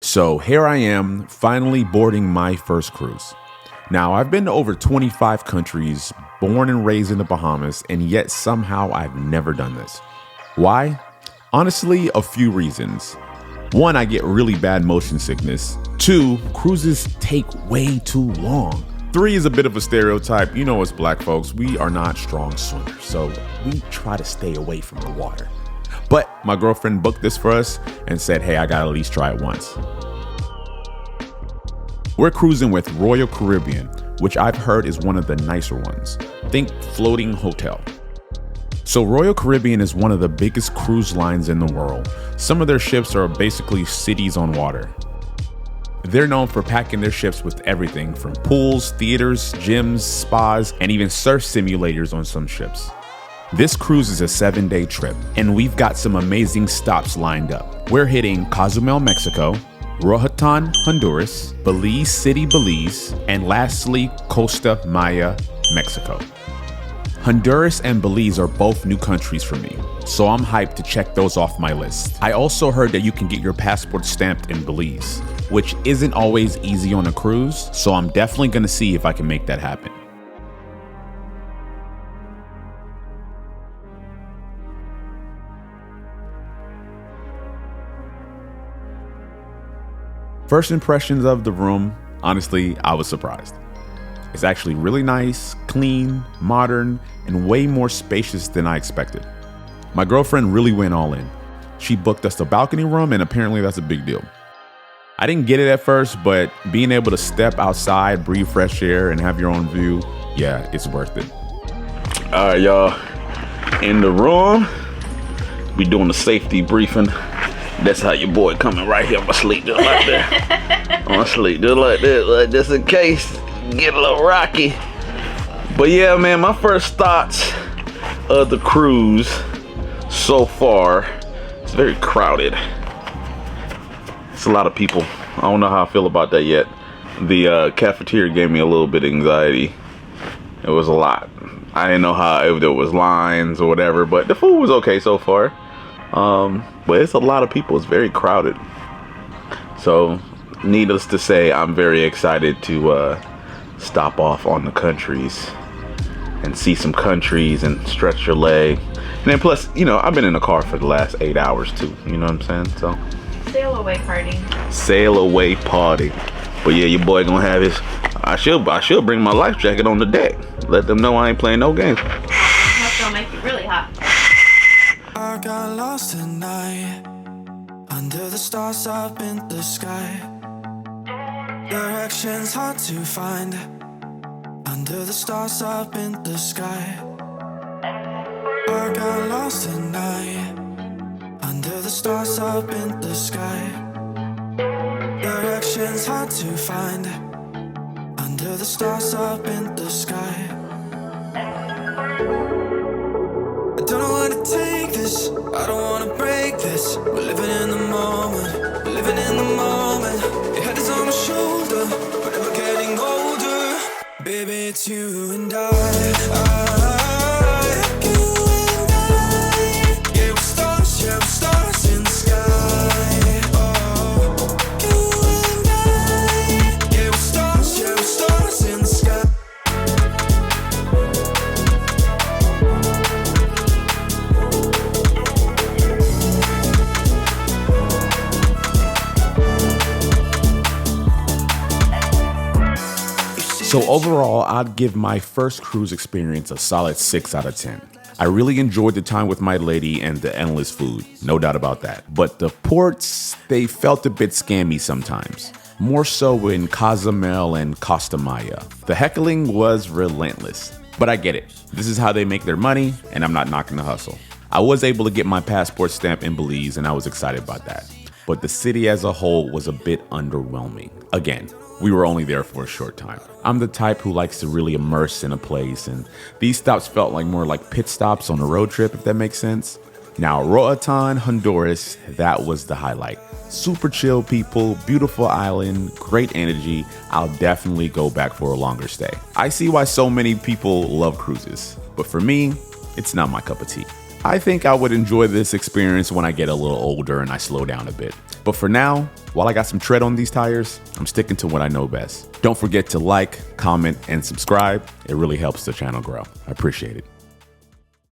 So here I am, finally boarding my first cruise. Now, I've been to over 25 countries, born and raised in the Bahamas, and yet somehow I've never done this. Why? Honestly, a few reasons. One, I get really bad motion sickness. Two, cruises take way too long. Three is a bit of a stereotype. You know us black folks, we are not strong swimmers, so we try to stay away from the water. But my girlfriend booked this for us and said, hey, I gotta at least try it once. We're cruising with Royal Caribbean, which I've heard is one of the nicer ones. Think floating hotel. So Royal Caribbean is one of the biggest cruise lines in the world. Some of their ships are basically cities on water. They're known for packing their ships with everything from pools, theaters, gyms, spas, and even surf simulators on some ships. This cruise is a 7-day trip, and we've got some amazing stops lined up. We're hitting Cozumel, Mexico, Roatán, Honduras, Belize City, Belize, and lastly, Costa Maya, Mexico. Honduras and Belize are both new countries for me, so I'm hyped to check those off my list. I also heard that you can get your passport stamped in Belize, which isn't always easy on a cruise, so I'm definitely gonna see if I can make that happen. First impressions of the room, honestly, I was surprised. It's actually really nice, clean, modern, and way more spacious than I expected. My girlfriend really went all in. She booked us a balcony room, and apparently that's a big deal. I didn't get it at first, but being able to step outside, breathe fresh air, and have your own view, yeah, it's worth it. All right, y'all, in the room, we doing the safety briefing. That's how your boy coming right here. I'm gonna sleep just like that. I'm gonna sleep just like this, like just in case get a little rocky. But yeah, man, my first thoughts of the cruise so far, it's very crowded. It's a lot of people. I don't know how I feel about that yet. The cafeteria gave me a little bit of anxiety. It was a lot. I didn't know if there was lines or whatever, but the food was okay so far. But it's a lot of people. It's very crowded. So needless to say, I'm very excited to stop off on the countries and see some countries and stretch your leg. And then plus, you know, I've been in the car for the last 8 hours too. You know what I'm saying? So sail away party. Sail away party. But yeah, your boy gonna have his. I should bring my life jacket on the deck. Let them know I ain't playing no games. That's gonna make it really hot. I got lost at night, under the stars up in the sky. Directions hard to find, under the stars up in the sky. I got lost at night, under the stars up in the sky. Directions hard to find, under the stars up in the sky. I don't know where to take this, I don't wanna break this. We're living in the moment, we're living in the moment. Your head is on my shoulder, but we're getting older. Baby, it's you and I. Yeah, we're stars in the sky. Oh, you and I. Yeah, we're stars in the sky. So overall, I'd give my first cruise experience a solid 6 out of 10. I really enjoyed the time with my lady and the endless food, no doubt about that. But the ports, they felt a bit scammy sometimes. More so in Cozumel and Costa Maya. The heckling was relentless. But I get it. This is how they make their money, and I'm not knocking the hustle. I was able to get my passport stamp in Belize, and I was excited about that. But the city as a whole was a bit underwhelming. Again, we were only there for a short time. I'm the type who likes to really immerse in a place, and these stops felt like more like pit stops on a road trip, if that makes sense. Now, Roatan, Honduras, that was the highlight. Super chill people, beautiful island, great energy. I'll definitely go back for a longer stay. I see why so many people love cruises, but for me, it's not my cup of tea. I think I would enjoy this experience when I get a little older and I slow down a bit. But for now, while I got some tread on these tires, I'm sticking to what I know best. Don't forget to like, comment, and subscribe. It really helps the channel grow. I appreciate it.